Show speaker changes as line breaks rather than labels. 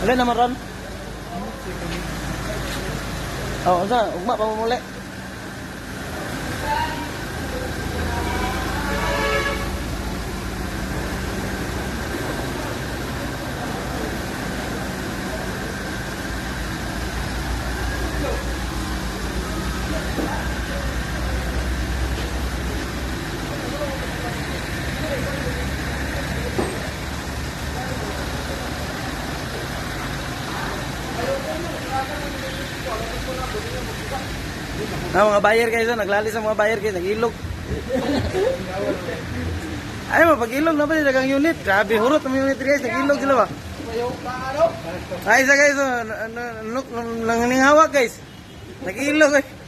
Alin naman ron? Oh, unsa? Ugma pa mo muli. Mga buyer guys, naglali sa mga buyer guys, nag-ilog. Ay mo, pag-ilog na ba yung dagang unit? Grabe, hurot ng unit guys, nag-ilog sila ba? Ay isa guys, nanginghawak guys. Nag-ilog guys.